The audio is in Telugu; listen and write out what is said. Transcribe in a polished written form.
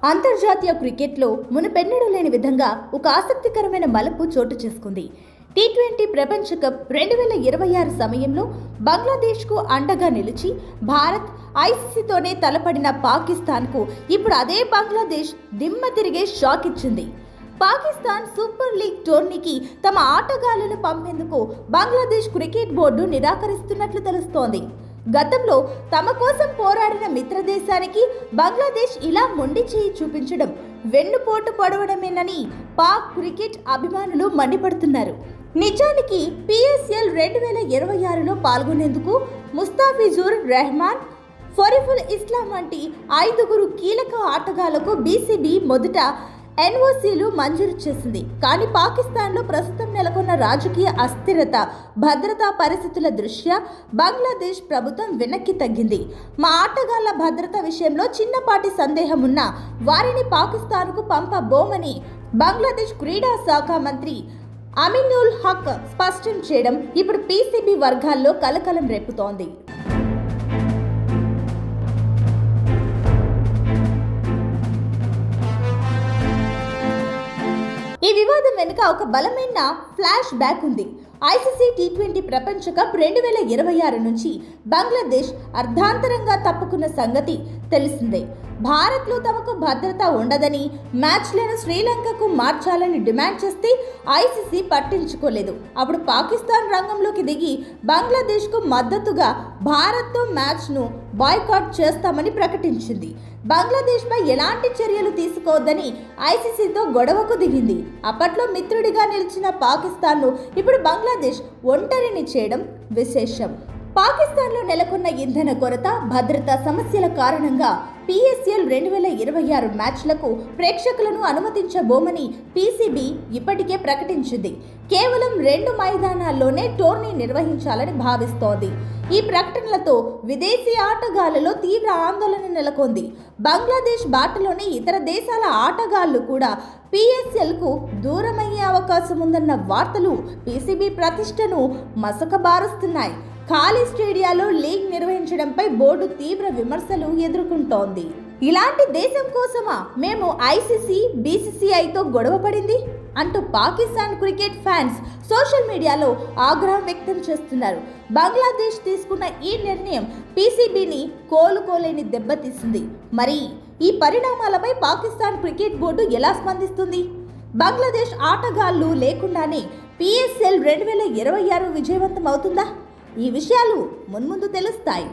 అంతర్జాతీయ క్రికెట్లో మునుపెన్నడూ లేని విధంగా ఒక ఆసక్తికరమైన మలుపు చోటు చేసుకుంది. టీ20 ప్రపంచ కప్ 2026 సమయంలో బంగ్లాదేశ్కు అండగా నిలిచి భారత్ ఐసీసీతోనే తలపడిన పాకిస్తాన్కు ఇప్పుడు అదే బంగ్లాదేశ్ దిమ్మ తిరిగే షాక్ ఇచ్చింది. పాకిస్తాన్ సూపర్ లీగ్ టోర్నీకి తమ ఆటగాళ్లను పంపేందుకు బంగ్లాదేశ్ క్రికెట్ బోర్డు నిరాకరిస్తున్నట్లు తెలుస్తోంది. గతంలో తమ కోసం పోరాడిన మిత్రదేశానికి బంగ్లాదేశ్ ఇలా మొండి చేయి చూపించడం వెన్నుపోటు పడవడమేనని పాక్ క్రికెట్ అభిమానులు మండిపడుతున్నారు. నిజానికి పిఎస్ఎల్ 2026లో పాల్గొనేందుకు ముస్తాఫిజుర్ రెహమాన్, ఫరీఫుల్ ఇస్లాం వంటి 5 కీలక ఆటగాళ్లకు బీసీబీ మొదట ఎన్ఓసీలు మంజూరు చేసింది. కానీ పాకిస్తాన్లో ప్రస్తుతం నెలకొన్న రాజకీయ అస్థిరత, భద్రతా పరిస్థితుల దృష్ట్యా బంగ్లాదేశ్ ప్రభుత్వం వెనక్కి తగ్గింది. మా ఆటగాళ్ల భద్రత విషయంలో చిన్నపాటి సందేహం ఉన్నా వారిని పాకిస్తాన్కు పంపబోమని బంగ్లాదేశ్ క్రీడా శాఖ మంత్రి అమినుల్ హక్ స్పష్టం చేయడం ఇప్పుడు పీసీబీ వర్గాల్లో కలకలం రేపుతోంది. ఈ వివాదం వెనుక ఒక బలమైన ఫ్లాష్ బ్యాక్ ఉంది. ఐసీసీ టీ20 ప్రపంచ కప్ 2026 నుంచి బంగ్లాదేశ్ అర్ధాంతరంగా తప్పుకున్న సంగతి తెలిసిందే. భారత్లో తమకు భద్రత ఉండదని, మ్యాచ్లను శ్రీలంకకు మార్చాలని డిమాండ్ చేస్తే ఐసీసీ పట్టించుకోలేదు. అప్పుడు పాకిస్తాన్ రంగంలోకి దిగి బంగ్లాదేశ్కు మద్దతుగా భారత్తో మ్యాచ్ను బాయ్కాట్ చేస్తామని ప్రకటించింది. బంగ్లాదేశ్పై ఎలాంటి చర్యలు తీసుకోవద్దని ఐసీసీతో గొడవకు దిగింది. అప్పట్లో మిత్రుడిగా నిలిచిన పాకిస్తాన్ను ఇప్పుడు బంగ్లాదేశ్ ఒంటరిని చేయడం విశేషం. పాకిస్తాన్లో నెలకొన్న ఇంధన కొరత, భద్రతా సమస్యల కారణంగా పిఎస్ఎల్ 2026 మ్యాచ్లకు ప్రేక్షకులను అనుమతించబోమని పీసీబీ ఇప్పటికే ప్రకటించింది. కేవలం 2 మైదానాల్లోనే టోర్నీ నిర్వహించాలని భావిస్తోంది. ఈ ప్రకటనలతో విదేశీ ఆటగాళ్లలో తీవ్ర ఆందోళన నెలకొంది. బంగ్లాదేశ్ బాటలోని ఇతర దేశాల ఆటగాళ్లు కూడా పిఎస్ఎల్కు దూరమయ్యే అవకాశం ఉందన్న వార్తలు పీసీబీ ప్రతిష్టను మసకబారుస్తున్నాయి. ఖాళీ స్టేడియాలో లీగ్ నిర్వహించడంపై బోర్డు తీవ్ర విమర్శలు ఎదుర్కొంటోంది. ఇలాంటి దేశం కోసమా మేము ఐసీసీ, బీసీసీఐతో గొడవ పడింది అంటూ పాకిస్తాన్ క్రికెట్ ఫ్యాన్స్ సోషల్ మీడియాలో ఆగ్రహం వ్యక్తం చేస్తున్నారు. బంగ్లాదేశ్ తీసుకున్న ఈ నిర్ణయం పీసీబీని కోలుకోలేని దెబ్బతీసింది. మరి ఈ పరిణామాలపై పాకిస్తాన్ క్రికెట్ బోర్డు ఎలా స్పందిస్తుంది? బంగ్లాదేశ్ ఆటగాళ్లు లేకుండానే పిఎస్ఎల్ 2026 విజయవంతం అవుతుందా? ఈ విషయాలు మున్ముందు తెలుస్తాయి.